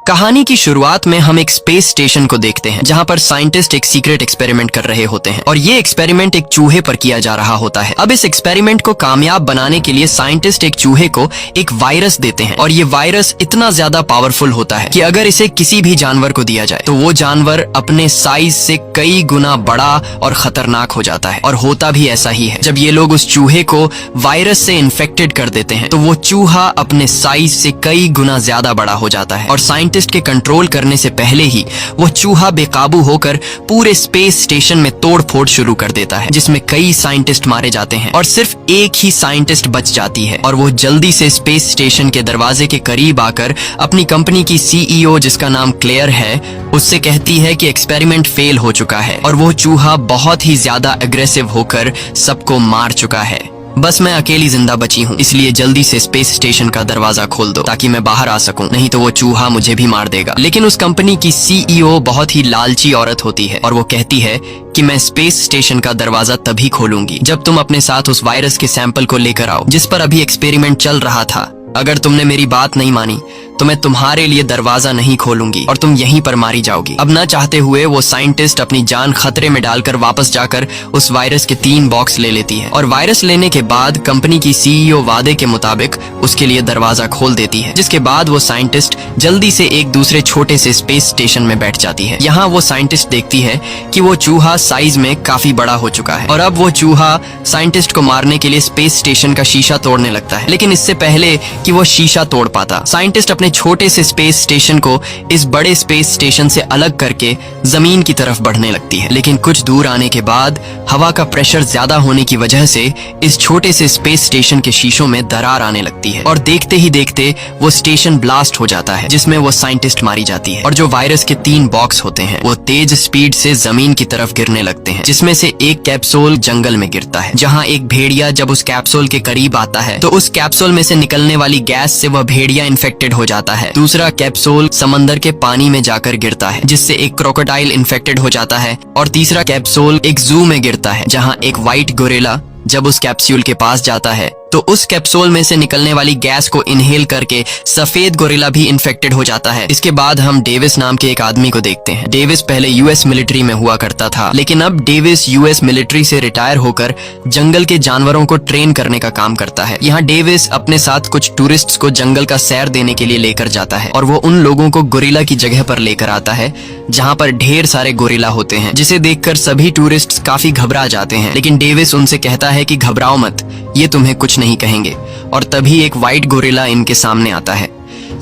कहानी की शुरुआत में हम एक स्पेस स्टेशन को देखते हैं जहां पर साइंटिस्ट एक सीक्रेट एक्सपेरिमेंट कर रहे होते हैं और ये एक्सपेरिमेंट एक चूहे पर किया जा रहा होता है। अब इस एक्सपेरिमेंट को कामयाब बनाने के लिए साइंटिस्ट एक चूहे को एक वायरस देते हैं और ये वायरस इतना ज्यादा पावरफुल होता है कि अगर इसे किसी भी जानवर को दिया जाए तो वो जानवर अपने साइज से कई गुना बड़ा और खतरनाक हो जाता है। और होता भी ऐसा ही है। जब ये लोग उस चूहे को वायरस से इन्फेक्टेड कर देते हैं तो वो चूहा अपने साइज से कई गुना ज्यादा बड़ा हो जाता है और साइंटिस्ट के कंट्रोल करने से पहले ही वो चूहा बेकाबू होकर पूरे स्पेस स्टेशन में तोड़फोड़ शुरू कर देता है, जिसमें कई साइंटिस्ट मारे जाते हैं और सिर्फ एक ही साइंटिस्ट बच जाती है। और वो जल्दी से स्पेस स्टेशन के दरवाजे के करीब आकर अपनी कंपनी की सीईओ, जिसका नाम क्लेयर है, उससे कहती है कि एक्सपेरिमेंट फेल हो चुका है और वो चूहा बहुत ही ज्यादा अग्रेसिव होकर सबको मार चुका है। बस मैं अकेली जिंदा बची हूँ, इसलिए जल्दी से स्पेस स्टेशन का दरवाजा खोल दो ताकि मैं बाहर आ सकूं, नहीं तो वो चूहा मुझे भी मार देगा। लेकिन उस कंपनी की सीईओ बहुत ही लालची औरत होती है और वो कहती है कि मैं स्पेस स्टेशन का दरवाजा तभी खोलूंगी जब तुम अपने साथ उस वायरस के सैंपल को लेकर आओ जिस पर अभी एक्सपेरिमेंट चल रहा था। अगर तुमने मेरी बात नहीं मानी तो मैं तुम्हारे लिए दरवाजा नहीं खोलूंगी और तुम यहीं पर मारी जाओगी। अब ना चाहते हुए वो साइंटिस्ट अपनी जान खतरे में डालकर वापस जाकर उस वायरस के 3 बॉक्स ले लेती है और वायरस लेने के बाद कंपनी की सीईओ वादे के मुताबिक उसके लिए दरवाजा खोल देती है, जिसके बाद वो साइंटिस्ट जल्दी से एक दूसरे छोटे से स्पेस स्टेशन में बैठ जाती है। यहाँ वो साइंटिस्ट देखती है कि वो चूहा साइज में काफी बड़ा हो चुका है और अब वो चूहा साइंटिस्ट को मारने के लिए स्पेस स्टेशन का शीशा तोड़ने लगता है। लेकिन इससे पहले कि वो शीशा तोड़ पाता, साइंटिस्ट अपने छोटे से स्पेस स्टेशन को इस बड़े स्पेस स्टेशन से अलग करके जमीन की तरफ बढ़ने लगती है। लेकिन कुछ दूर आने के बाद हवा का प्रेशर ज्यादा होने की वजह से इस छोटे से स्पेस स्टेशन के शीशों में दरार आने लगती है और देखते ही देखते वो स्टेशन ब्लास्ट हो जाता है, जिसमें वो साइंटिस्ट मारी जाती है और जो वायरस के 3 बॉक्स होते हैं वो तेज स्पीड से जमीन की तरफ गिरने लगते हैं, जिसमें से एक कैप्सूल जंगल में गिरता है, जहाँ एक भेड़िया जब उस कैप्सूल के करीब आता है तो उस कैप्सूल में से निकलने वाली गैस से वह भेड़िया इन्फेक्टेड हो जाता है। दूसरा कैप्सूल समंदर के पानी में जाकर गिरता है, जिससे एक क्रोकोडाइल इन्फेक्टेड हो जाता है और तीसरा कैप्सूल एक जू में गिरता है, जहां एक व्हाइट गोरिल्ला जब उस कैप्सूल के पास जाता है तो उस कैप्सूल में से निकलने वाली गैस को इनहेल करके सफेद गोरिल्ला भी इन्फेक्टेड हो जाता है। इसके बाद हम डेविस नाम के एक आदमी को देखते हैं। डेविस पहले यूएस मिलिट्री में हुआ करता था, लेकिन अब डेविस यूएस मिलिट्री से रिटायर होकर जंगल के जानवरों को ट्रेन करने का काम करता है। यहाँ डेविस अपने साथ कुछ टूरिस्ट्स को जंगल का सैर देने के लिए लेकर जाता है और वो उन लोगों को गोरिल्ला की जगह पर लेकर आता है जहाँ पर ढेर सारे गोरिल्ला होते हैं, जिसे देखकर सभी टूरिस्ट्स काफी घबरा जाते हैं। लेकिन डेविस उनसे कहता है कि घबराओ मत, ये तुम्हें कुछ नहीं कहेंगे। और तभी एक व्हाइट गोरिल्ला इनके सामने आता है।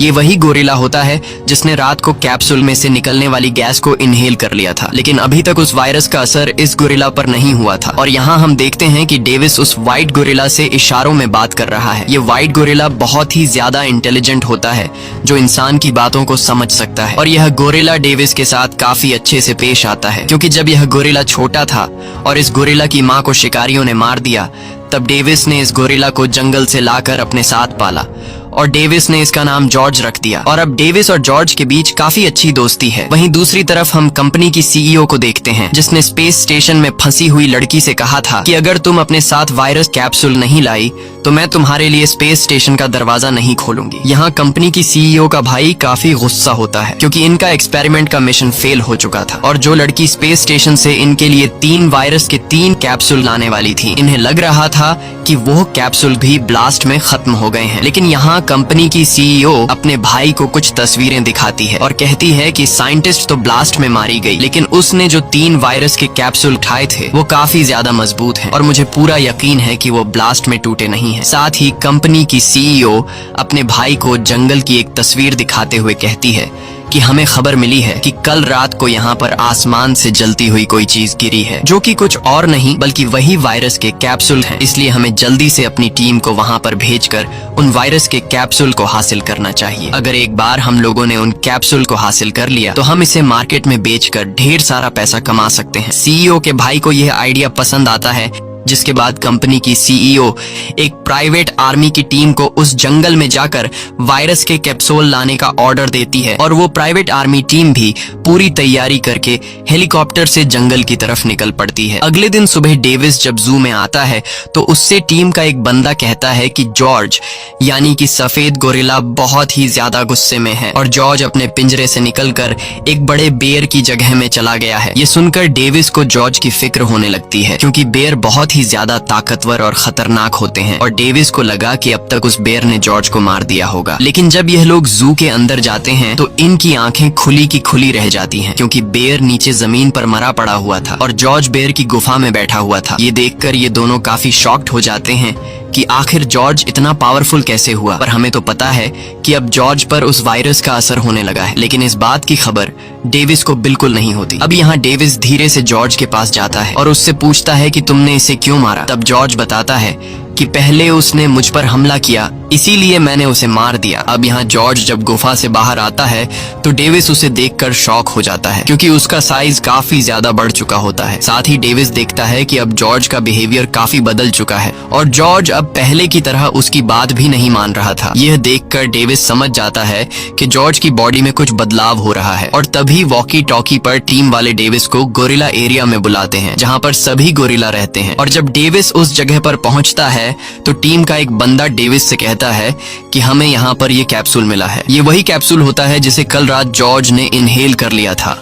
ये वही गोरिल्ला होता है जिसने रात को कैप्सूल में से निकलने वाली गैस को इनहेल कर लिया था, लेकिन अभी तक उस वायरस का असर इस गोरिल्ला पर नहीं हुआ था। और यहाँ हम देखते हैं कि डेविस उस व्हाइट गोरिल्ला से इशारों में बात कर रहा है। ये व्हाइट गोरिल्ला बहुत ही ज्यादा इंटेलिजेंट होता है, जो इंसान की बातों को समझ सकता है। और यह गोरिल्ला डेविस के साथ काफी अच्छे से पेश आता है, क्योंकि जब यह गोरिल्ला छोटा था और इस गोरिल्ला की माँ को शिकारियों ने मार दिया, तब डेविस ने इस गोरिल्ला को जंगल से लाकर अपने साथ पाला और डेविस ने इसका नाम जॉर्ज रख दिया। और अब डेविस और जॉर्ज के बीच काफी अच्छी दोस्ती है। वहीं दूसरी तरफ हम कंपनी की सीईओ को देखते हैं, जिसने स्पेस स्टेशन में फंसी हुई लड़की से कहा था कि अगर तुम अपने साथ वायरस कैप्सूल नहीं लाई तो मैं तुम्हारे लिए स्पेस स्टेशन का दरवाजा नहीं खोलूंगी। यहाँ कंपनी की सीईओ का भाई काफी गुस्सा होता है, क्योंकि इनका एक्सपेरिमेंट का मिशन फेल हो चुका था और जो लड़की स्पेस स्टेशन से इनके लिए 3 वायरस के 3 कैप्सूल लाने वाली थी, इन्हें लग रहा था कि वो कैप्सूल भी ब्लास्ट में खत्म हो गए हैं। लेकिन यहाँ कंपनी की सीईओ अपने भाई को कुछ तस्वीरें दिखाती है और कहती है कि साइंटिस्ट तो ब्लास्ट में मारी गई, लेकिन उसने जो 3 वायरस के कैप्सूल उठाए थे वो काफी ज्यादा मजबूत हैं और मुझे पूरा यकीन है कि वो ब्लास्ट में टूटे नहीं है। साथ ही कंपनी की सीईओ अपने भाई को जंगल की एक तस्वीर दिखाते हुए कहती है कि हमें खबर मिली है कि कल रात को यहाँ पर आसमान से जलती हुई कोई चीज गिरी है, जो कि कुछ और नहीं बल्कि वही वायरस के कैप्सूल हैं। इसलिए हमें जल्दी से अपनी टीम को वहाँ पर भेजकर उन वायरस के कैप्सूल को हासिल करना चाहिए। अगर एक बार हम लोगों ने उन कैप्सूल को हासिल कर लिया तो हम इसे मार्केट में बेचकर ढेर सारा पैसा कमा सकते हैं। सीईओ के भाई को यह आइडिया पसंद आता है जिसके बाद कंपनी की सीईओ एक प्राइवेट आर्मी की टीम को उस जंगल में जाकर वायरस के कैप्सूल लाने का ऑर्डर देती है और वो प्राइवेट आर्मी टीम भी पूरी तैयारी करके हेलीकॉप्टर से जंगल की तरफ निकल पड़ती है। अगले दिन सुबह डेविस जब जू में आता है तो उससे टीम का एक बंदा कहता है कि जॉर्ज यानी कि सफेद गोरिल्ला बहुत ही ज्यादा गुस्से में है और जॉर्ज अपने पिंजरे से निकलकर एक बड़े बेर की जगह में चला गया है। ये सुनकर डेविस को जॉर्ज की फिक्र होने लगती है क्योंकि बेर बहुत ही ज्यादा ताकतवर और खतरनाक होते हैं और डेविस को लगा कि अब तक उस बेर ने जॉर्ज को मार दिया होगा। लेकिन जब यह लोग जू के अंदर जाते हैं तो इनकी आंखें खुली की खुली रह जाती हैं क्योंकि बेर नीचे जमीन पर मरा पड़ा हुआ था और जॉर्ज बेर की गुफा में बैठा हुआ था। ये देखकर ये दोनों काफी शॉक्ड हो जाते हैं कि आखिर जॉर्ज इतना पावरफुल कैसे हुआ। पर हमें तो पता है कि अब जॉर्ज पर उस वायरस का असर होने लगा है, लेकिन इस बात की खबर डेविस को बिल्कुल नहीं होती। अब यहाँ डेविस धीरे से जॉर्ज के पास जाता है और उससे पूछता है कि तुमने इसे क्यों मारा। तब जॉर्ज बताता है कि पहले उसने मुझ पर हमला किया इसीलिए मैंने उसे मार दिया। अब यहाँ जॉर्ज जब गुफा से बाहर आता है तो डेविस उसे देखकर शॉक हो जाता है क्योंकि उसका साइज काफी ज्यादा बढ़ चुका होता है। साथ ही डेविस देखता है कि अब जॉर्ज का बिहेवियर काफी बदल चुका है और जॉर्ज अब पहले की तरह उसकी बात भी नहीं मान रहा था। यह देखकर डेविस समझ जाता है कि जॉर्ज की बॉडी में कुछ बदलाव हो रहा है और तभी वॉकी टॉकी पर टीम वाले डेविस को गोरिल्ला एरिया में बुलाते हैं जहाँ पर सभी गोरिल्ला रहते हैं। और जब डेविस उस जगह पर पहुँचता है तो टीम का एक बंदा डेविस से कहता है कि हमें यहाँ पर ये कैप्सूल मिला है। ये वही कैप्सूल होता है जिसे कल रात जॉर्ज ने इनहेल कर लिया था।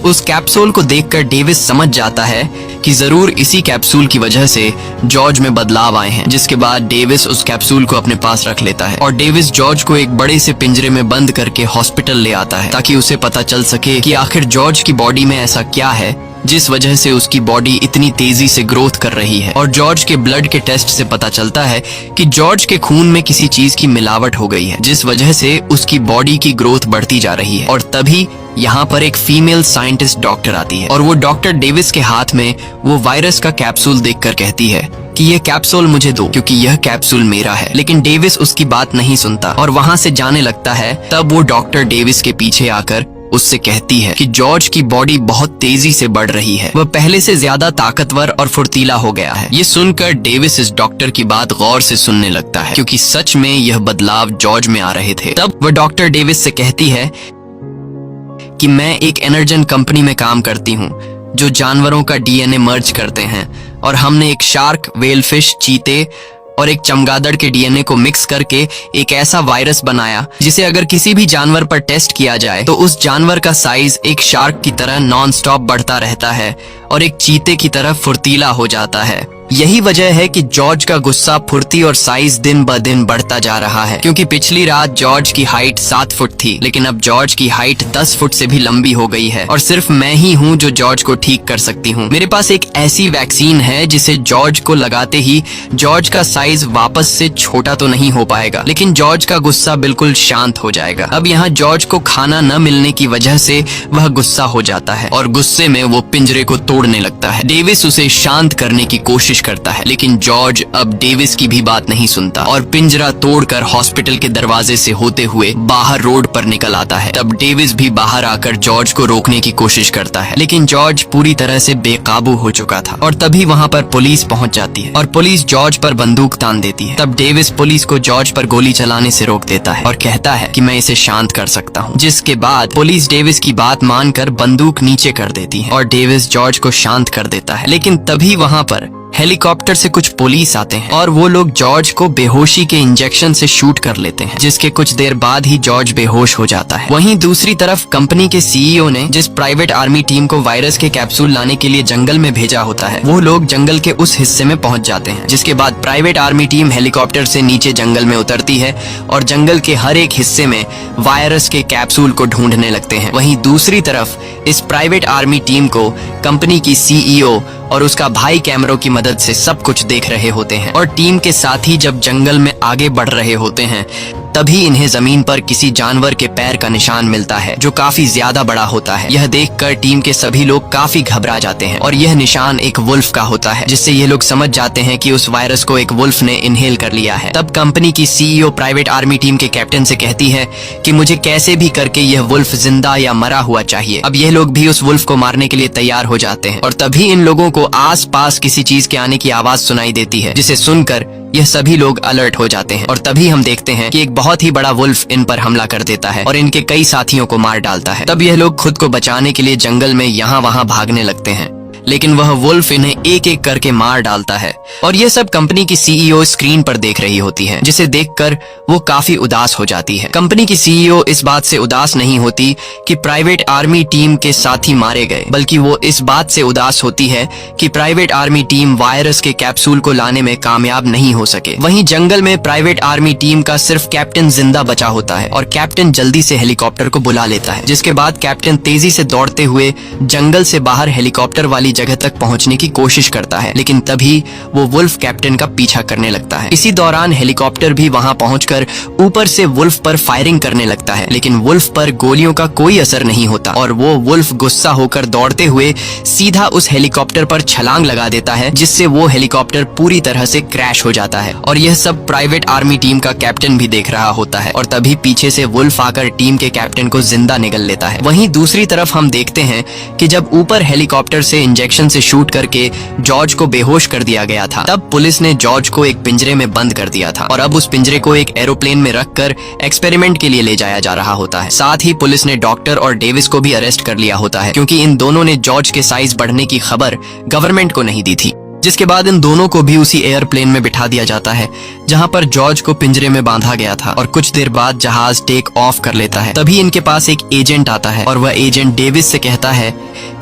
उस कैप्सूल को देखकर डेविस समझ जाता है कि जरूर इसी कैप्सूल की वजह से जॉर्ज में बदलाव आए हैं। जिसके बाद डेविस उस कैप्सूल को अपने पास रख लेता है और डेविस जॉर्ज को एक बड़े से पिंजरे में बंद करके हॉस्पिटल ले आता है ताकि उसे पता चल सके कि आखिर जॉर्ज की बॉडी में ऐसा क्या है जिस वजह से उसकी बॉडी इतनी तेजी से ग्रोथ कर रही है। और जॉर्ज के ब्लड के टेस्ट से पता चलता है कि जॉर्ज के खून में किसी चीज की मिलावट हो गई है जिस वजह से उसकी बॉडी की ग्रोथ बढ़ती जा रही है। और तभी यहाँ पर एक फीमेल साइंटिस्ट डॉक्टर आती है और वो डॉक्टर डेविस के हाथ में वो वायरस का कैप्सूल देखकर कहती है कि ये कैप्सूल मुझे दो क्योंकि यह कैप्सूल मेरा है। लेकिन डेविस उसकी बात नहीं सुनता और वहाँ से जाने लगता है। तब वो डॉक्टर डेविस के पीछे आकर उससे कहती है कि जॉर्ज की बॉडी बहुत तेजी से बढ़ रही है, वह पहले से ज्यादा ताकतवर और फुर्तीला हो गया है। ये सुनकर डेविस इस डॉक्टर की बात गौर से सुनने लगता है क्योंकि सच में यह बदलाव जॉर्ज में आ रहे थे। तब वह डॉक्टर डेविस से कहती है कि मैं एक एनर्जन कंपनी में काम करती हूँ जो जानवरों का डीएनए मर्ज करते हैं और हमने एक शार्क, वेलफिश, चीते और एक चमगादड़ के डीएनए को मिक्स करके एक ऐसा वायरस बनाया जिसे अगर किसी भी जानवर पर टेस्ट किया जाए तो उस जानवर का साइज एक शार्क की तरह नॉन स्टॉप बढ़ता रहता है और एक चीते की तरह फुर्तीला हो जाता है। यही वजह है कि जॉर्ज का गुस्सा, फुर्ती और साइज दिन ब दिन बढ़ता जा रहा है क्योंकि पिछली रात जॉर्ज की हाइट 7 फुट थी लेकिन अब जॉर्ज की हाइट 10 फुट से भी लंबी हो गई है और सिर्फ मैं ही हूँ जो जॉर्ज को ठीक कर सकती हूँ। मेरे पास एक ऐसी वैक्सीन है जिसे जॉर्ज को लगाते ही जॉर्ज का साइज वापस से छोटा तो नहीं हो पाएगा लेकिन जॉर्ज का गुस्सा बिल्कुल शांत हो जाएगा। अब यहाँ जॉर्ज को खाना न मिलने की वजह से वह गुस्सा हो जाता है और गुस्से में वो पिंजरे को तोड़ने लगता है। डेविस उसे शांत करने की कोशिश करता है लेकिन जॉर्ज अब डेविस की भी बात नहीं सुनता और पिंजरा तोड़कर हॉस्पिटल के दरवाजे से होते हुए बाहर रोड पर निकल आता है। तब डेविस भी बाहर आकर जॉर्ज को रोकने की कोशिश करता है लेकिन जॉर्ज पूरी तरह से बेकाबू हो चुका था और तभी वहाँ पर पुलिस पहुँच जाती है और पुलिस जॉर्ज पर बंदूक तान देती है। तब डेविस पुलिस को जॉर्ज पर गोली चलाने से रोक देता है और कहता है कि मैं इसे शांत कर सकता हूँ। जिसके बाद पुलिस डेविस की बात मानकर बंदूक नीचे कर देती है और डेविस जॉर्ज को शांत कर देता है। लेकिन तभी वहाँ पर हेलीकॉप्टर से कुछ पुलिस आते हैं और वो लोग जॉर्ज को बेहोशी के इंजेक्शन से शूट कर लेते हैं जिसके कुछ देर बाद ही जॉर्ज बेहोश हो जाता है। वहीं दूसरी तरफ कंपनी के सीईओ ने जिस प्राइवेट आर्मी टीम को वायरस के कैप्सूल लाने के लिए जंगल में भेजा होता है वो लोग जंगल के उस हिस्से में पहुंच जाते हैं। जिसके बाद प्राइवेट आर्मी टीम हेलीकॉप्टर से नीचे जंगल में उतरती है और जंगल के हर एक हिस्से में वायरस के कैप्सूल को ढूंढने लगते हैं। वहीं दूसरी तरफ इस प्राइवेट आर्मी टीम को कंपनी की सीईओ और उसका भाई कैमरों की मदद से सब कुछ देख रहे होते हैं और टीम के साथ ही जब जंगल में आगे बढ़ रहे होते हैं तभी इन्हें जमीन पर किसी जानवर के पैर का निशान मिलता है जो काफी ज्यादा बड़ा होता है। यह देखकर टीम के सभी लोग काफी घबरा जाते हैं और यह निशान एक वुल्फ का होता है जिससे ये लोग समझ जाते हैं कि उस वायरस को एक वुल्फ ने इनहेल कर लिया है। तब कंपनी की सीईओ प्राइवेट आर्मी टीम के कैप्टन से कहती है कि मुझे कैसे भी करके यह वुल्फ जिंदा या मरा हुआ चाहिए। अब यह लोग भी उस वुल्फ को मारने के लिए तैयार हो जाते हैं और तभी इन लोगों को आस पास किसी चीज चीज के आने की आवाज सुनाई देती है, जिसे सुनकर यह सभी लोग अलर्ट हो जाते हैं। और तभी हम देखते हैं कि एक बहुत ही बड़ा वुल्फ इन पर हमला कर देता है और इनके कई साथियों को मार डालता है। तब यह लोग खुद को बचाने के लिए जंगल में यहाँ वहाँ भागने लगते हैं, लेकिन वह वुल्फ इन्हें एक एक करके मार डालता है। और यह सब कंपनी की सीईओ स्क्रीन पर देख रही होती है, जिसे देखकर वो काफी उदास हो जाती है। कंपनी की सीईओ इस बात से उदास नहीं होती कि प्राइवेट आर्मी टीम के साथी मारे गए, बल्कि वो इस बात से उदास होती है कि प्राइवेट आर्मी टीम वायरस के कैप्सूल को लाने में कामयाब नहीं हो सके। वहीं जंगल में प्राइवेट आर्मी टीम का सिर्फ कैप्टन जिंदा बचा होता है और कैप्टन जल्दी से हेलीकॉप्टर को बुला लेता है, जिसके बाद कैप्टन तेजी से दौड़ते हुए जंगल से बाहर हेलीकॉप्टर वाली जगह तक पहुंचने की कोशिश करता है, लेकिन तभी वो वुल्फ कैप्टन का पीछा करने लगता है। इसी दौरान हेलीकॉप्टर भी वहां पहुंचकर ऊपर से वुल्फ पर फायरिंग करने लगता है, लेकिन वुल्फ पर गोलियों का कोई असर नहीं होता और वो वुल्फ गुस्सा होकर दौड़ते हुए सीधा उस हेलीकॉप्टर पर छलांग लगा देता है, जिससे वो हेलीकॉप्टर पूरी तरह से क्रैश हो जाता है। और यह सब प्राइवेट आर्मी टीम का कैप्टन भी देख रहा होता है और तभी पीछे से वुल्फ आकर टीम के कैप्टन को जिंदा निगल लेता है। वहीं दूसरी तरफ हम देखते हैं कि जब ऊपर हेलीकॉप्टर से इंजेक्शन से शूट करके जॉर्ज को बेहोश कर दिया गया था, तब पुलिस ने जॉर्ज को एक पिंजरे में बंद कर दिया था और अब उस पिंजरे को एक एरोप्लेन में रखकर एक्सपेरिमेंट के लिए ले जाया जा रहा होता है। साथ ही पुलिस ने डॉक्टर और डेविस को भी अरेस्ट कर लिया होता है, क्योंकि इन दोनों ने जॉर्ज के साइज बढ़ने की खबर गवर्नमेंट को नहीं दी थी। जिसके बाद इन दोनों को भी उसी एयरप्लेन में बिठा दिया जाता है जहां पर जॉर्ज को पिंजरे में बांधा गया था और कुछ देर बाद जहाज टेक ऑफ कर लेता है। तभी इनके पास एक एजेंट आता है और वह एजेंट डेविस से कहता है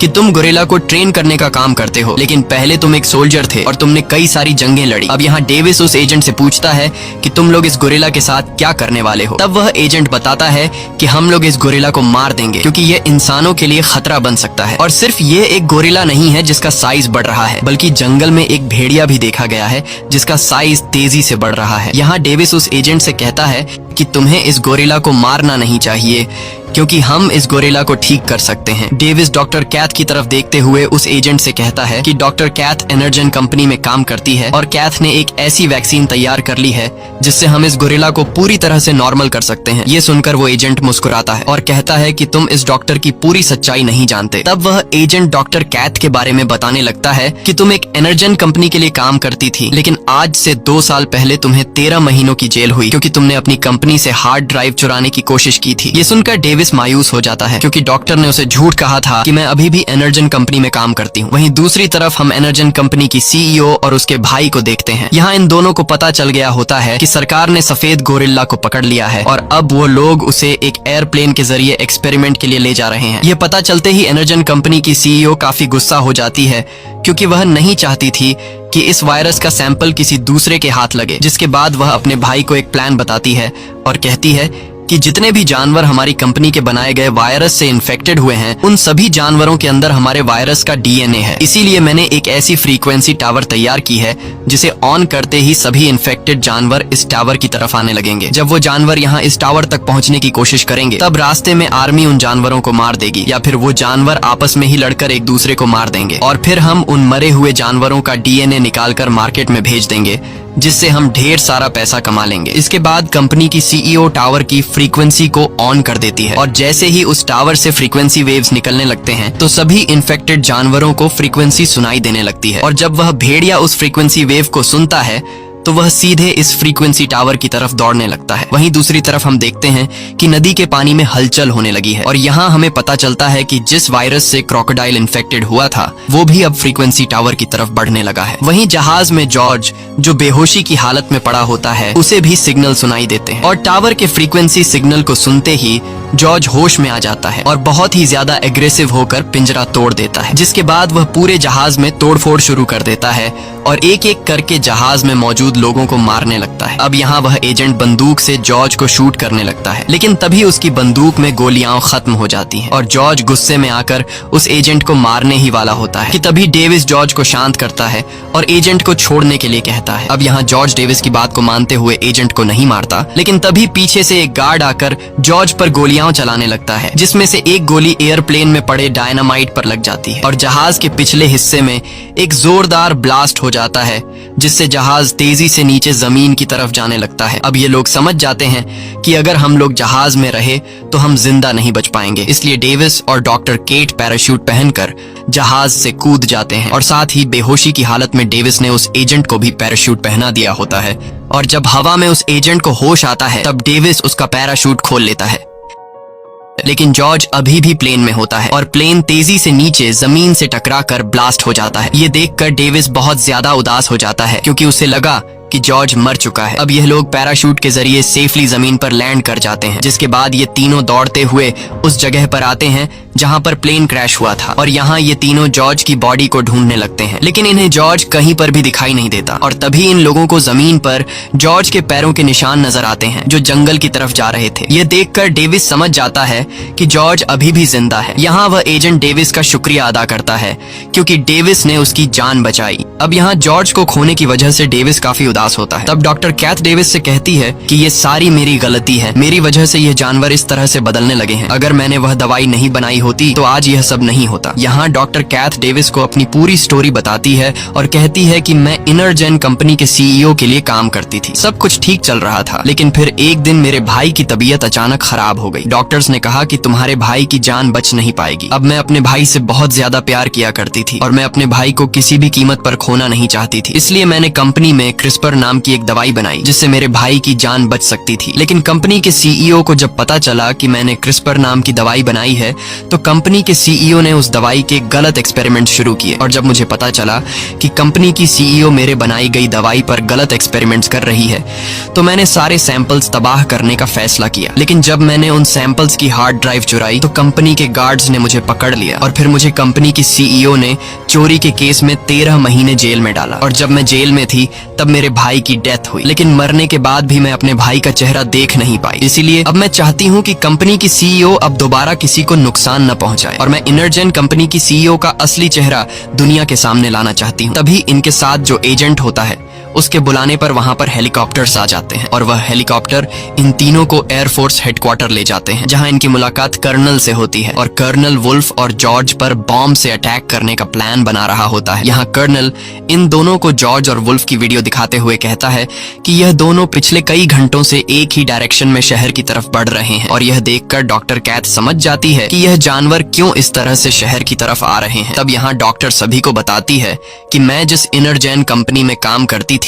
कि तुम गोरिल्ला को ट्रेन करने का काम करते हो, लेकिन पहले तुम एक सोल्जर थे और तुमने कई सारी जंगें लड़ी। अब यहाँ डेविस उस एजेंट से पूछता है कि तुम लोग इस गोरिल्ला के साथ क्या करने वाले हो। तब वह एजेंट बताता है कि हम लोग इस गोरिल्ला को मार देंगे, क्योंकि ये इंसानों के लिए खतरा बन सकता है। और सिर्फ ये एक गोरिल्ला नहीं है जिसका साइज बढ़ रहा है, बल्कि जंगल में एक भेड़िया भी देखा गया है जिसका साइज तेजी से बढ़ रहा है। यहाँ डेविस उस एजेंट से कहता है कि तुम्हें इस गोरिल्ला को मारना नहीं चाहिए, क्योंकि हम इस गोरिल्ला को ठीक कर सकते हैं। डेविस डॉक्टर कैथ की तरफ देखते हुए उस एजेंट से कहता है कि डॉक्टर कैथ एनर्जन कंपनी में काम करती है और कैथ ने एक ऐसी वैक्सीन तैयार कर ली है जिससे हम इस गोरिल्ला को पूरी तरह से नॉर्मल कर सकते हैं। ये सुनकर वो एजेंट मुस्कुराता है और कहता है कि तुम इस डॉक्टर की पूरी सच्चाई नहीं जानते। तब वह एजेंट डॉक्टर कैथ के बारे में बताने लगता है कि तुम एक एनर्जन कंपनी के लिए काम करती थी, लेकिन आज से 2 साल पहले तुम्हें 13 महीनों की जेल हुई, क्योंकि तुमने अपनी कंपनी से हार्ड ड्राइव चुराने की कोशिश की थी। ये सुनकर डेविस मायूस हो जाता है, क्योंकि डॉक्टर ने उसे झूठ कहा था कि मैं अभी भी एनर्जन कंपनी में काम करती हूँ। वहीं दूसरी तरफ हम एनर्जन कंपनी की सीईओ और उसके भाई को देखते हैं। यहाँ इन दोनों को पता चल गया होता है कि सरकार ने सफेद गोरिल्ला को पकड़ लिया है और अब वो लोग उसे एक एयरप्लेन के जरिए एक्सपेरिमेंट के लिए ले जा रहे हैं। ये पता चलते ही एनर्जन कंपनी की सीईओ काफी गुस्सा हो जाती है, क्योंकि वह नहीं चाहती थी कि इस वायरस का सैंपल किसी दूसरे के हाथ लगे। जिसके बाद वह अपने भाई को एक प्लान बताती है और कहती है कि जितने भी जानवर हमारी कंपनी के बनाए गए वायरस से इन्फेक्टेड हुए हैं, उन सभी जानवरों के अंदर हमारे वायरस का डीएनए है। इसीलिए मैंने एक ऐसी फ्रीक्वेंसी टावर तैयार की है जिसे ऑन करते ही सभी इन्फेक्टेड जानवर इस टावर की तरफ आने लगेंगे। जब वो जानवर यहाँ इस टावर तक पहुँचने की कोशिश करेंगे, तब रास्ते में आर्मी उन जानवरों को मार देगी, या फिर वो जानवर आपस में ही लड़कर एक दूसरे को मार देंगे और फिर हम उन मरे हुए जानवरों का डीएनए निकालकर मार्केट में भेज देंगे, जिससे हम ढेर सारा पैसा कमा लेंगे। इसके बाद कंपनी की सीईओ टावर की फ्रीक्वेंसी को ऑन कर देती है और जैसे ही उस टावर से फ्रीक्वेंसी वेव्स निकलने लगते हैं, तो सभी इन्फेक्टेड जानवरों को फ्रीक्वेंसी सुनाई देने लगती है। और जब वह भेड़िया उस फ्रीक्वेंसी वेव को सुनता है, तो वह सीधे इस फ्रीक्वेंसी टावर की तरफ दौड़ने लगता है। वहीं दूसरी तरफ हम देखते हैं कि नदी के पानी में हलचल होने लगी है और यहाँ हमें पता चलता है कि जिस वायरस से क्रोकोडाइल इन्फेक्टेड हुआ था, वो भी अब फ्रीक्वेंसी टावर की तरफ बढ़ने लगा है। वहीं जहाज में जॉर्ज, जो बेहोशी की हालत में पड़ा होता है, उसे भी सिग्नल सुनाई देते हैं और टावर के फ्रीक्वेंसी सिग्नल को सुनते ही जॉर्ज होश में आ जाता है और बहुत ही ज्यादा एग्रेसिव होकर पिंजरा तोड़ देता है। जिसके बाद वह पूरे जहाज में तोड़फोड़ शुरू कर देता है और एक एक करके जहाज में मौजूद लोगों को मारने लगता है। अब यहाँ वह एजेंट बंदूक से जॉर्ज को शूट करने लगता है, लेकिन तभी उसकी बंदूक में गोलियां खत्म हो जाती हैं और जॉर्ज गुस्से में आकर उस एजेंट को मारने ही वाला होता है कि तभी डेविस जॉर्ज को शांत करता है और एजेंट को छोड़ने के लिए कहता है। अब यहाँ जॉर्ज डेविस की बात को मानते हुए एजेंट को नहीं मारता, लेकिन तभी पीछे से एक गार्ड आकर जॉर्ज पर गोलियां चलाने लगता है, जिसमें से एक गोली एयरप्लेन में पड़े डायनामाइट पर लग जाती है और जहाज के पिछले हिस्से में एक जोरदार ब्लास्ट हो जाता है, जिससे जहाज तेजी तेजी से नीचे जमीन की तरफ जाने लगता है। अब ये लोग समझ जाते हैं कि अगर हम लोग जहाज में रहे तो हम जिंदा नहीं बच पाएंगे, इसलिए डेविस और डॉक्टर केट पैराशूट पहनकर जहाज से कूद जाते हैं और साथ ही बेहोशी की हालत में डेविस ने उस एजेंट को भी पैराशूट पहना दिया होता है। और जब हवा में उस एजेंट को होश आता है तब डेविस उसका पैराशूट खोल लेता है, लेकिन जॉर्ज अभी भी प्लेन में होता है और प्लेन तेजी से नीचे जमीन से टकराकर ब्लास्ट हो जाता है। ये देखकर डेविस बहुत ज्यादा उदास हो जाता है क्योंकि उसे लगा कि जॉर्ज मर चुका है। अब यह लोग पैराशूट के जरिए सेफली जमीन पर लैंड कर जाते हैं, जिसके बाद ये तीनों दौड़ते हुए उस जगह पर आते हैं जहां पर प्लेन क्रैश हुआ था और यहाँ ये तीनों जॉर्ज की बॉडी को ढूंढने लगते हैं, लेकिन इन्हें जॉर्ज कहीं पर भी दिखाई नहीं देता। और तभी इन लोगों को जमीन पर जॉर्ज के पैरों के निशान नजर आते हैं जो जंगल की तरफ जा रहे थे। ये देखकर डेविस समझ जाता है कि जॉर्ज अभी भी जिंदा है। यहाँ वह एजेंट डेविस का शुक्रिया अदा करता है क्योंकि डेविस ने उसकी जान बचाई। अब यहाँ जॉर्ज को खोने की वजह से डेविस काफी उदास होता है। तब डॉक्टर कैथ डेविस से कहती है कि ये सारी मेरी गलती है, मेरी वजह से ये जानवर इस तरह से बदलने लगे हैं। अगर मैंने वह दवाई नहीं बनाई होती तो आज यह सब नहीं होता। यहाँ डॉक्टर कैथ डेविस को अपनी पूरी स्टोरी बताती है और कहती है कि मैं इनरजेन कंपनी के सीईओ के लिए काम करती थी। सब कुछ ठीक चल रहा था, लेकिन फिर एक दिन मेरे भाई की तबीयत अचानक खराब हो गई। डॉक्टर्स ने कहा कि तुम्हारे भाई की जान बच नहीं पाएगी। अब मैं अपने भाई से बहुत ज्यादा प्यार किया करती थी और मैं अपने भाई को किसी भी कीमत पर खोना नहीं चाहती थी, इसलिए मैंने कंपनी में क्रिस्पर नाम की एक दवाई बनाई जिससे मेरे भाई की जान बच सकती थी। लेकिन कंपनी के सीईओ को जब पता चला कि मैंने क्रिस्पर नाम की दवाई बनाई है तो कंपनी के सीईओ ने उस दवाई के गलत एक्सपेरिमेंट शुरू किए। और जब मुझे पता चला कि कंपनी की सीईओ मेरे बनाई गई दवाई पर गलत एक्सपेरिमेंट्स कर रही है तो मैंने सारे सैंपल्स तबाह करने का फैसला किया। लेकिन जब मैंने उन सैंपल्स की हार्ड ड्राइव चुराई तो कंपनी के गार्ड्स ने मुझे पकड़ लिया और फिर मुझे कंपनी की सीईओ ने चोरी के केस में 13 महीने जेल में डाला। और जब मैं जेल में थी तब मेरे भाई की डेथ हुई, लेकिन मरने के बाद भी मैं अपने भाई का चेहरा देख नहीं पाई। इसीलिए अब मैं चाहती हूँ कि कंपनी की सीईओ अब दोबारा किसी को नुकसान न पहुंचाए और मैं इनरजेन कंपनी की सीईओ का असली चेहरा दुनिया के सामने लाना चाहती हूँ। तभी इनके साथ जो एजेंट होता है उसके बुलाने पर वहां पर हेलीकॉप्टर्स आ जाते हैं और वह हेलीकॉप्टर इन तीनों को एयरफोर्स हेडक्वार्टर ले जाते हैं जहां इनकी मुलाकात कर्नल से होती है और कर्नल वुल्फ और जॉर्ज पर बॉम्ब से अटैक करने का प्लान बना रहा होता है। यहाँ कर्नल इन दोनों को जॉर्ज और वुल्फ की वीडियो दिखाते हुए कहता है कि यह दोनों पिछले कई घंटों से एक ही डायरेक्शन में शहर की तरफ बढ़ रहे हैं और यह देखकर डॉक्टर कैथ समझ जाती है कि यह जानवर क्यों इस तरह से शहर की तरफ आ रहे हैं। तब यहाँ डॉक्टर सभी को बताती है कि मैं जिस इनरजेन कंपनी में काम करती थी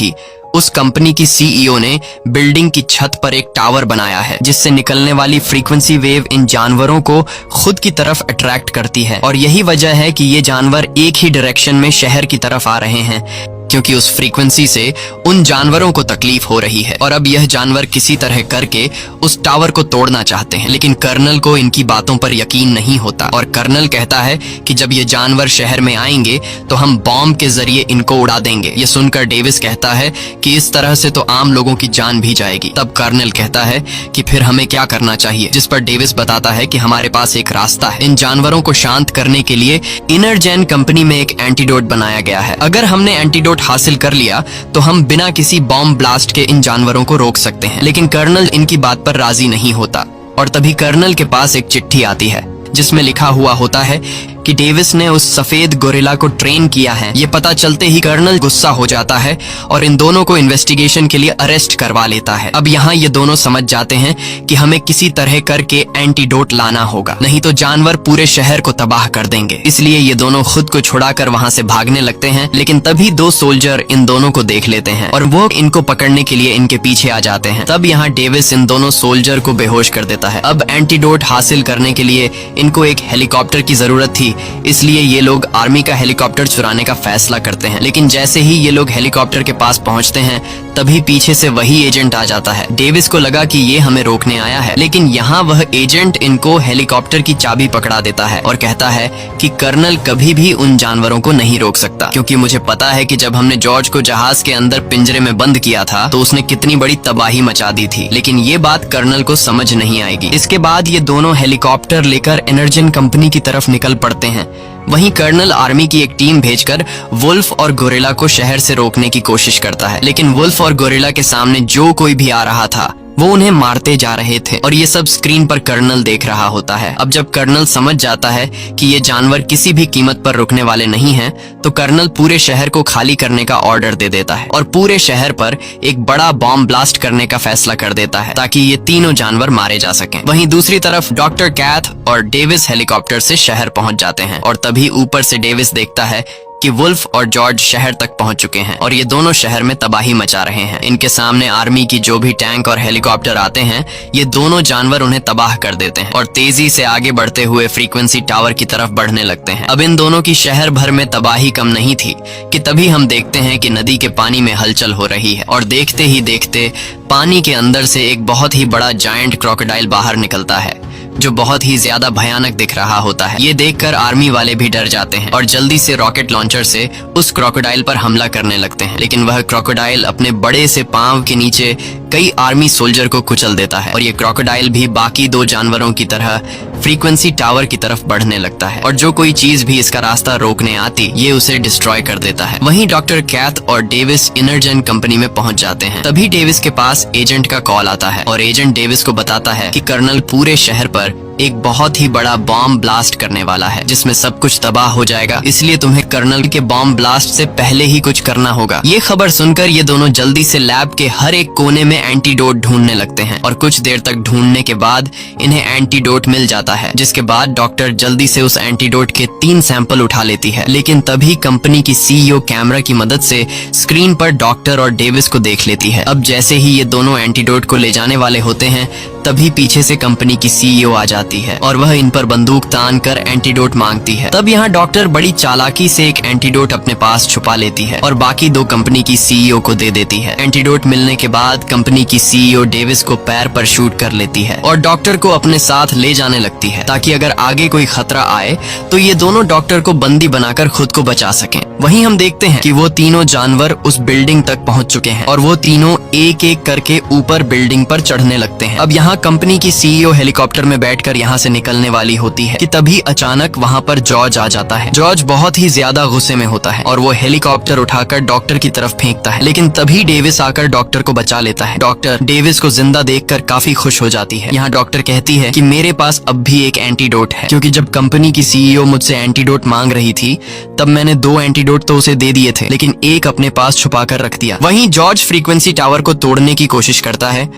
उस कंपनी की सीईओ ने बिल्डिंग की छत पर एक टावर बनाया है जिससे निकलने वाली फ्रीक्वेंसी वेव इन जानवरों को खुद की तरफ अट्रैक्ट करती है और यही वजह है कि ये जानवर एक ही डायरेक्शन में शहर की तरफ आ रहे हैं क्योंकि उस फ्रीक्वेंसी से उन जानवरों को तकलीफ हो रही है और अब यह जानवर किसी तरह करके उस टावर को तोड़ना चाहते हैं। लेकिन कर्नल को इनकी बातों पर यकीन नहीं होता और कर्नल कहता है कि जब ये जानवर शहर में आएंगे तो हम बॉम्ब के जरिए इनको उड़ा देंगे। ये सुनकर डेविस कहता है कि इस तरह से तो आम लोगों की जान भी जाएगी। तब कर्नल कहता है कि फिर हमें क्या करना चाहिए, जिस पर डेविस बताता है कि हमारे पास एक रास्ता है। इन जानवरों को शांत करने के लिए इनरजेन कंपनी में एक एंटीडोट बनाया गया है। अगर हमने एंटीडोट हासिल कर लिया तो हम बिना किसी बॉम्ब ब्लास्ट के इन जानवरों को रोक सकते हैं। लेकिन कर्नल इनकी बात पर राजी नहीं होता और तभी कर्नल के पास एक चिट्ठी आती है जिसमें लिखा हुआ होता है कि डेविस ने उस सफेद गोरिल्ला को ट्रेन किया है। ये पता चलते ही कर्नल गुस्सा हो जाता है और इन दोनों को इन्वेस्टिगेशन के लिए अरेस्ट करवा लेता है। अब यहाँ ये दोनों समझ जाते हैं कि हमें किसी तरह करके एंटीडोट लाना होगा, नहीं तो जानवर पूरे शहर को तबाह कर देंगे। इसलिए ये दोनों खुद को छुड़ाकर वहाँ से भागने लगते हैं, लेकिन तभी 2 सोल्जर इन दोनों को देख लेते हैं और वो इनको पकड़ने के लिए इनके पीछे आ जाते हैं। तब यहाँ डेविस इन दोनों सोल्जर को बेहोश कर देता है। अब एंटीडोट हासिल करने के लिए इनको एक हेलीकॉप्टर की जरूरत थी, इसलिए ये लोग आर्मी का हेलीकॉप्टर चुराने का फैसला करते हैं। लेकिन जैसे ही ये लोग हेलीकॉप्टर के पास पहुंचते हैं तभी पीछे से वही एजेंट आ जाता है। डेविस को लगा कि ये हमें रोकने आया है, लेकिन यहाँ वह एजेंट इनको हेलीकॉप्टर की चाबी पकड़ा देता है और कहता है कि कर्नल कभी भी उन जानवरों को नहीं रोक सकता, क्योंकि मुझे पता है कि जब हमने जॉर्ज को जहाज के अंदर पिंजरे में बंद किया था तो उसने कितनी बड़ी तबाही मचा दी थी। लेकिन ये बात कर्नल को समझ नहीं आएगी। इसके बाद ये दोनों हेलीकॉप्टर लेकर इनरजेन कंपनी की तरफ निकल पड़ते हैं। वहीं कर्नल आर्मी की एक टीम भेजकर वुल्फ और गोरिल्ला को शहर से रोकने की कोशिश करता है, लेकिन वुल्फ और गोरिल्ला के सामने जो कोई भी आ रहा था वो उन्हें मारते जा रहे थे और ये सब स्क्रीन पर कर्नल देख रहा होता है। अब जब कर्नल समझ जाता है कि ये जानवर किसी भी कीमत पर रुकने वाले नहीं हैं, तो कर्नल पूरे शहर को खाली करने का ऑर्डर दे देता है और पूरे शहर पर एक बड़ा बॉम्ब ब्लास्ट करने का फैसला कर देता है ताकि ये तीनों जानवर मारे जा सकें। वहीं दूसरी तरफ डॉक्टर कैथ और डेविस हेलीकॉप्टर से शहर पहुंच जाते हैं और तभी ऊपर से डेविस देखता है कि वुल्फ और जॉर्ज शहर तक पहुंच चुके हैं और ये दोनों शहर में तबाही मचा रहे हैं। इनके सामने आर्मी की जो भी टैंक और हेलीकॉप्टर आते हैं, ये दोनों जानवर उन्हें तबाह कर देते हैं और तेजी से आगे बढ़ते हुए फ्रीक्वेंसी टावर की तरफ बढ़ने लगते हैं। अब इन दोनों की शहर भर में तबाही कम नहीं थी कि तभी हम देखते हैं कि नदी के पानी में हलचल हो रही है और देखते ही देखते पानी के अंदर से एक बहुत ही बड़ा जायंट क्रोकोडाइल बाहर निकलता है जो बहुत ही ज्यादा भयानक दिख रहा होता है। ये देखकर आर्मी वाले भी डर जाते हैं और जल्दी से रॉकेट लॉन्चर से उस क्रोकोडाइल पर हमला करने लगते हैं, लेकिन वह क्रोकोडाइल अपने बड़े से पांव के नीचे कई आर्मी सोल्जर को कुचल देता है और ये क्रोकोडाइल भी बाकी दो जानवरों की तरह फ्रीक्वेंसी टावर की तरफ बढ़ने लगता है और जो कोई चीज भी इसका रास्ता रोकने आती ये उसे डिस्ट्रॉय कर देता है। वहीं डॉक्टर कैथ और डेविस इनरजेन कंपनी में पहुंच जाते हैं। तभी डेविस के पास एजेंट का कॉल आता है और एजेंट डेविस को बताता है कि कर्नल पूरे शहर पर एक बहुत ही बड़ा बॉम्ब ब्लास्ट करने वाला है जिसमें सब कुछ तबाह हो जाएगा, इसलिए तुम्हें कर्नल के बॉम्ब ब्लास्ट से पहले ही कुछ करना होगा। ये खबर सुनकर ये दोनों जल्दी से लैब के हर एक कोने में एंटीडोट ढूंढने लगते हैं और कुछ देर तक ढूंढने के बाद इन्हें एंटीडोट मिल जाता है, जिसके बाद डॉक्टर जल्दी से उस एंटीडोट के 3 सैंपल उठा लेती है। लेकिन तभी कंपनी की सीईओ कैमरा की मदद से स्क्रीन पर डॉक्टर और डेविस को देख लेती है। अब जैसे ही ये दोनों एंटीडोट को ले जाने वाले होते हैं, तभी पीछे से कंपनी की सीईओ आ जाती है और वह इन पर बंदूक तान कर एंटीडोट मांगती है। तब यहाँ डॉक्टर बड़ी चालाकी से एक एंटीडोट अपने पास छुपा लेती है और बाकी 2 कंपनी की सीईओ को दे देती है। एंटीडोट मिलने के बाद कंपनी की सीईओ डेविस को पैर पर शूट कर लेती है और डॉक्टर को अपने साथ ले जाने लगती है ताकि अगर आगे कोई खतरा आए तो ये दोनों डॉक्टर को बंदी बनाकर खुद को बचा सकें। वहीं हम देखते हैं कि वो तीनों जानवर उस बिल्डिंग तक पहुंच चुके हैं और वो तीनों एक एक करके ऊपर बिल्डिंग पर चढ़ने लगते हैं। अब यहाँ कंपनी की सीईओ हेलीकॉप्टर में बैठकर यहाँ से निकलने वाली होती है कि तभी अचानक वहाँ पर जॉर्ज आ जाता है। जॉर्ज बहुत ही ज्यादा गुस्से में होता है और वो हेलीकॉप्टर उठाकर डॉक्टर की तरफ फेंकता है, लेकिन तभी डेविस आकर डॉक्टर को बचा लेता है। डॉक्टर डेविस को जिंदा देखकर काफी खुश हो जाती है। यहाँ डॉक्टर कहती है कि मेरे पास अब भी एक एंटीडोट है, क्योंकि जब कंपनी की सीईओ मुझसे एंटीडोट मांग रही थी तब मैंने 2 एंटीडोट तो उसे दे दिए थे, लेकिन एक अपने पास छुपा कर रख दिया। वहीं जॉर्ज फ्रीक्वेंसी टावर को तोड़ने की कोशिश करता है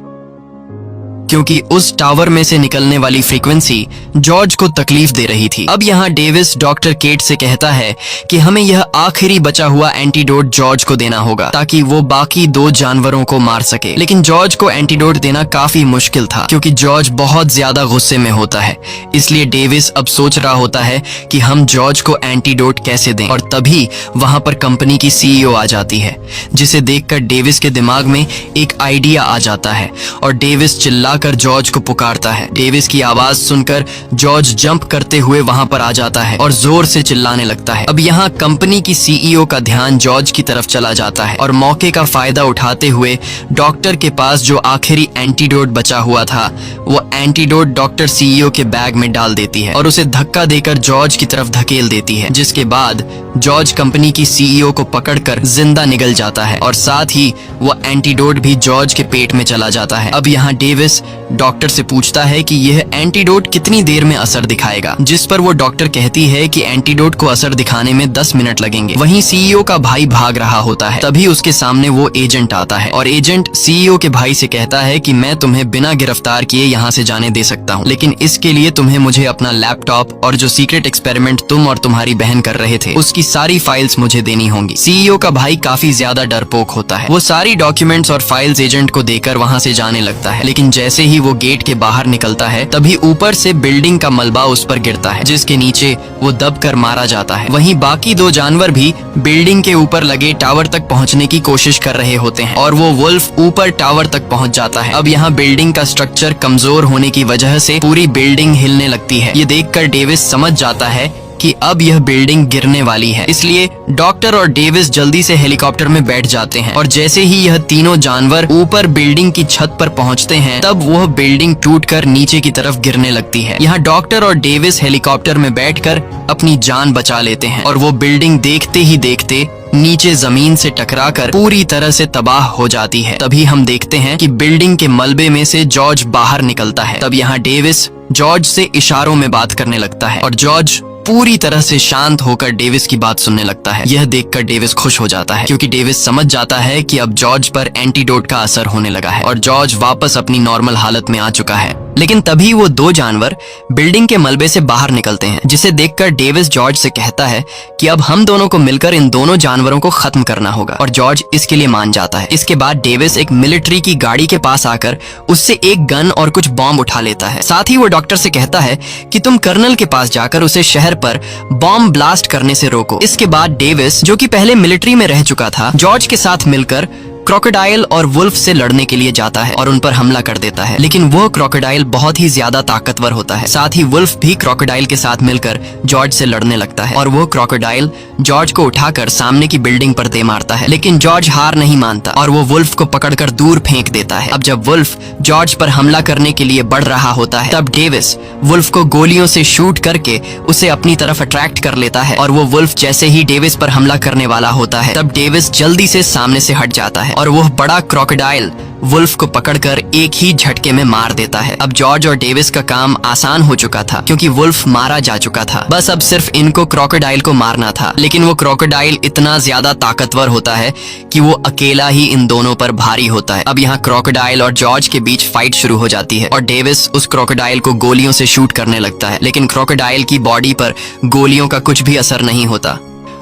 क्योंकि उस टावर में से निकलने वाली फ्रीक्वेंसी जॉर्ज को तकलीफ दे रही थी। अब यहाँ डेविस डॉक्टर केट से कहता है कि हमें यह आखिरी बचा हुआ एंटीडोट जॉर्ज को देना होगा ताकि वो बाकी 2 जानवरों को मार सके, लेकिन जॉर्ज को एंटीडोट देना काफी मुश्किल था क्योंकि जॉर्ज बहुत ज्यादा गुस्से में होता है। इसलिए डेविस अब सोच रहा होता है कि हम जॉर्ज को एंटीडोट कैसे दें, और तभी वहां पर कंपनी की सीईओ आ जाती है, जिसे देखकर डेविस के दिमाग में एक आइडिया आ जाता है और डेविस चिल्ला कर जॉर्ज को पुकारता है। डेविस की आवाज सुनकर जॉर्ज जंप करते हुए वहां पर आ जाता है और जोर से चिल्लाने लगता है। अब यहाँ कंपनी की सीईओ का ध्यान जॉर्ज की तरफ चला जाता है और मौके का फायदा उठाते हुए डॉक्टर के पास जो आखिरी एंटीडोट बचा हुआ था वो एंटीडोट डॉक्टर सीईओ के बैग में डाल देती है और उसे धक्का देकर जॉर्ज की तरफ धकेल देती है, जिसके बाद जॉर्ज कंपनी की सीईओ को पकड़कर जिंदा निगल जाता है और साथ ही वो एंटीडोट भी जॉर्ज के पेट में चला जाता है। अब यहाँ डेविस डॉक्टर से पूछता है कि यह एंटीडोट कितनी देर में असर दिखाएगा, जिस पर वो डॉक्टर कहती है कि एंटीडोट को असर दिखाने में 10 मिनट लगेंगे। वहीं सीईओ का भाई भाग रहा होता है, तभी उसके सामने वो एजेंट आता है और एजेंट सीईओ के भाई से कहता है कि मैं तुम्हें बिना गिरफ्तार किए यहाँ से जाने दे सकता हूँ, लेकिन इसके लिए तुम्हें मुझे अपना लैपटॉप और जो सीक्रेट एक्सपेरिमेंट तुम और तुम्हारी बहन कर रहे थे उसकी सारी फाइल्स मुझे देनी होंगी। सीईओ का भाई काफी ज्यादा डरपोक होता है। वो सारी डॉक्यूमेंट्स और फाइल्स एजेंट को देकर वहाँ से जाने लगता है, लेकिन जैसे ही वो गेट के बाहर निकलता है तभी ऊपर से बिल्डिंग का मलबा उस पर गिरता है, जिसके नीचे वो दबकर मारा जाता है। वहीं बाकी 2 जानवर भी बिल्डिंग के ऊपर लगे टावर तक पहुंचने की कोशिश कर रहे होते हैं और वो वुल्फ ऊपर टावर तक पहुंच जाता है। अब यहाँ बिल्डिंग का स्ट्रक्चर कमजोर होने की वजह से पूरी बिल्डिंग हिलने लगती है। ये देखकर डेविस समझ जाता है कि अब यह बिल्डिंग गिरने वाली है, इसलिए डॉक्टर और डेविस जल्दी से हेलीकॉप्टर में बैठ जाते हैं और जैसे ही यह तीनों जानवर ऊपर बिल्डिंग की छत पर पहुंचते हैं तब वह बिल्डिंग टूटकर नीचे की तरफ गिरने लगती है। यहाँ डॉक्टर और डेविस हेलीकॉप्टर में बैठकर अपनी जान बचा लेते हैं और वो बिल्डिंग देखते ही देखते नीचे जमीन से टकराकर पूरी तरह से तबाह हो जाती है। तभी हम देखते हैं कि बिल्डिंग के मलबे में से जॉर्ज बाहर निकलता है। तब यहाँ डेविस जॉर्ज से इशारों में बात करने लगता है और जॉर्ज पूरी तरह से शांत होकर डेविस की बात सुनने लगता है। यह देखकर डेविस खुश हो जाता है क्योंकि डेविस समझ जाता है कि अब जॉर्ज पर एंटीडोट का असर होने लगा है और जॉर्ज वापस अपनी नॉर्मल हालत में आ चुका है। लेकिन तभी वो दो जानवर बिल्डिंग के मलबे से बाहर निकलते हैं, जिसे देखकर डेविस जॉर्ज से कहता है कि अब हम दोनों को मिलकर इन दोनों जानवरों को खत्म करना होगा और जॉर्ज इसके लिए मान जाता है। इसके बाद डेविस एक मिलिट्री की गाड़ी के पास आकर उससे एक गन और कुछ बॉम्ब उठा लेता है। साथ ही वो डॉक्टर से कहता है कि तुम कर्नल के पास जाकर उसे शहर पर बॉम्ब ब्लास्ट करने से रोको। इसके बाद डेविस, जो कि पहले मिलिट्री में रह चुका था, जॉर्ज के साथ मिलकर क्रोकोडाइल और वुल्फ से लड़ने के लिए जाता है और उन पर हमला कर देता है। लेकिन वो क्रोकोडाइल बहुत ही ज्यादा ताकतवर होता है। साथ ही वुल्फ भी क्रोकोडाइल के साथ मिलकर जॉर्ज से लड़ने लगता है और वो क्रोकोडाइल जॉर्ज को उठाकर सामने की बिल्डिंग पर दे मारता है। लेकिन जॉर्ज हार नहीं मानता और वो वुल्फ को पकड़कर दूर फेंक देता है। अब जब वुल्फ जॉर्ज पर हमला करने के लिए बढ़ रहा होता है, तब डेविस वुल्फ को गोलियों से शूट करके उसे अपनी तरफ अट्रैक्ट कर लेता है और वो वुल्फ जैसे ही डेविस पर हमला करने वाला होता है, तब डेविस जल्दी से सामने से हट जाता है और वो बड़ा क्रोकोडाइल वुल्फ को पकड़कर एक ही झटके में मार देता है। अब जॉर्ज और डेविस का काम आसान हो चुका था क्योंकि वुल्फ मारा जा चुका था। बस अब सिर्फ इनको क्रोकोडाइल को मारना था। लेकिन वो क्रोकोडाइल इतना ज्यादा ताकतवर होता है कि वो अकेला ही इन दोनों पर भारी होता है। अब यहाँ क्रोकोडाइल और जॉर्ज के बीच फाइट शुरू हो जाती है और डेविस उस क्रोकोडाइल को गोलियों से शूट करने लगता है। लेकिन क्रोकोडाइल की बॉडी पर गोलियों का कुछ भी असर नहीं होता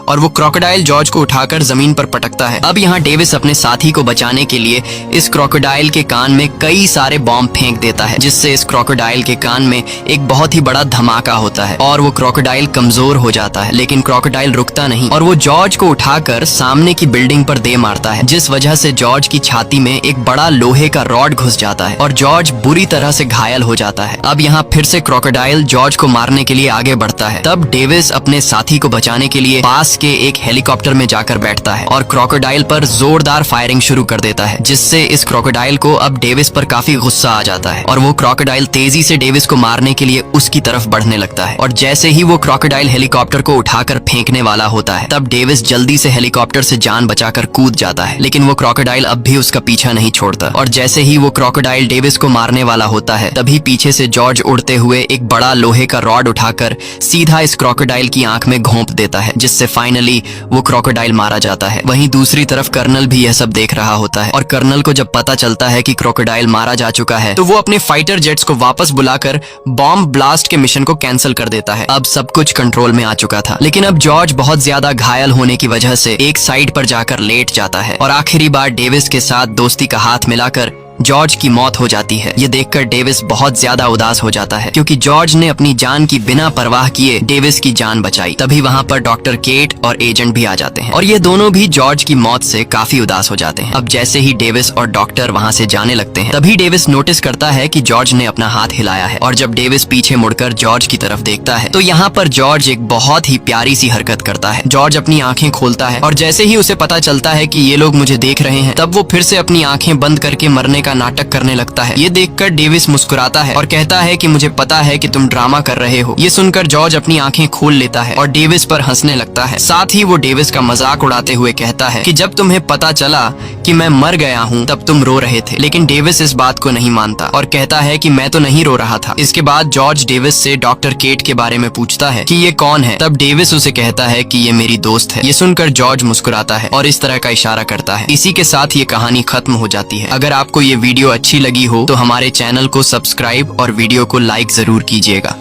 और वो क्रोकोडाइल जॉर्ज को उठाकर जमीन पर पटकता है। अब यहाँ डेविस अपने साथी को बचाने के लिए इस क्रोकोडाइल के कान में कई सारे बॉम्ब फेंक देता है, जिससे इस क्रोकोडाइल के कान में एक बहुत ही बड़ा धमाका होता है और वो क्रोकोडाइल कमजोर हो जाता है। लेकिन क्रोकोडाइल रुकता नहीं और वो जॉर्ज को उठाकर सामने की बिल्डिंग पर दे मारता है, जिस वजह से जॉर्ज की छाती में एक बड़ा लोहे का रॉड घुस जाता है और जॉर्ज बुरी तरह से घायल हो जाता है। अब यहाँ फिर से क्रोकोडाइल जॉर्ज को मारने के लिए आगे बढ़ता है। तब डेविस अपने साथी को बचाने के लिए पास के एक हेलीकॉप्टर में जाकर बैठता है और क्रोकोडाइल पर जोरदार फायरिंग शुरू कर देता है, जिससे इस क्रोकोडाइल को अब डेविस पर काफी गुस्सा आ जाता है और वो क्रोकोडाइल तेजी से डेविस को मारने के लिए उसकी तरफ बढ़ने लगता है। और जैसे ही वो क्रोकोडाइल हेलीकॉप्टर को उठाकर फेंकने वाला होता है, तब डेविस जल्दी से हेलीकॉप्टर से जान बचाकर कूद जाता है। लेकिन वो क्रोकोडाइल अब भी उसका पीछा नहीं छोड़ता और जैसे ही वो क्रोकोडाइल डेविस को मारने वाला होता है, तभी पीछे से जॉर्ज उड़ते हुए एक बड़ा लोहे का रॉड उठाकर सीधा इस क्रोकोडाइल की आंख में घोंप देता है, जिससे फाइनली वो क्रोकोडाइल मारा जाता है। वहीं दूसरी तरफ कर्नल भी यह सब देख रहा होता है और कर्नल को जब पता चलता है कि क्रोकोडाइल मारा जा चुका है, तो वो अपने फाइटर जेट्स को वापस बुलाकर बॉम्ब ब्लास्ट के मिशन को कैंसिल कर देता है। अब सब कुछ कंट्रोल में आ चुका था, लेकिन अब जॉर्ज बहुत ज्यादा घायल होने की वजह से एक साइड पर जाकर लेट जाता है और आखिरी बार डेविस के साथ दोस्ती का हाथ मिलाकर जॉर्ज की मौत हो जाती है। ये देखकर डेविस बहुत ज्यादा उदास हो जाता है क्योंकि जॉर्ज ने अपनी जान की बिना परवाह किए डेविस की जान बचाई। तभी वहाँ पर डॉक्टर केट और एजेंट भी आ जाते हैं और ये दोनों भी जॉर्ज की मौत से काफी उदास हो जाते हैं। अब जैसे ही डेविस और डॉक्टर वहाँ से जाने लगते हैं, तभी डेविस नोटिस करता है कि जॉर्ज ने अपना हाथ हिलाया है और जब डेविस पीछे मुड़कर जॉर्ज की तरफ देखता है, तो यहाँ पर जॉर्ज एक बहुत ही प्यारी सी हरकत करता है। जॉर्ज अपनी आंखें खोलता है और जैसे ही उसे पता चलता है कि ये लोग मुझे देख रहे हैं, तब वो फिर से अपनी आंखें बंद करके मरने का नाटक करने लगता है। ये देखकर डेविस मुस्कुराता है और कहता है कि मुझे पता है कि तुम ड्रामा कर रहे हो। ये सुनकर जॉर्ज अपनी आंखें खोल लेता है और डेविस पर हंसने लगता है। साथ ही वो डेविस का मजाक उड़ाते हुए कहता है कि जब तुम्हें पता चला कि मैं मर गया हूँ, तब तुम रो रहे थे। लेकिन डेविस इस बात को नहीं मानता और कहता है कि मैं तो नहीं रो रहा था। इसके बाद जॉर्ज डेविस से डॉक्टर केट के बारे में पूछता है कि ये कौन है। तब डेविस उसे कहता है कि ये मेरी दोस्त है। ये सुनकर जॉर्ज मुस्कुराता है और इस तरह का इशारा करता है। इसी के साथ ये कहानी खत्म हो जाती है। अगर आपको ये वीडियो अच्छी लगी हो तो हमारे चैनल को सब्सक्राइब और वीडियो को लाइक जरूर कीजिएगा।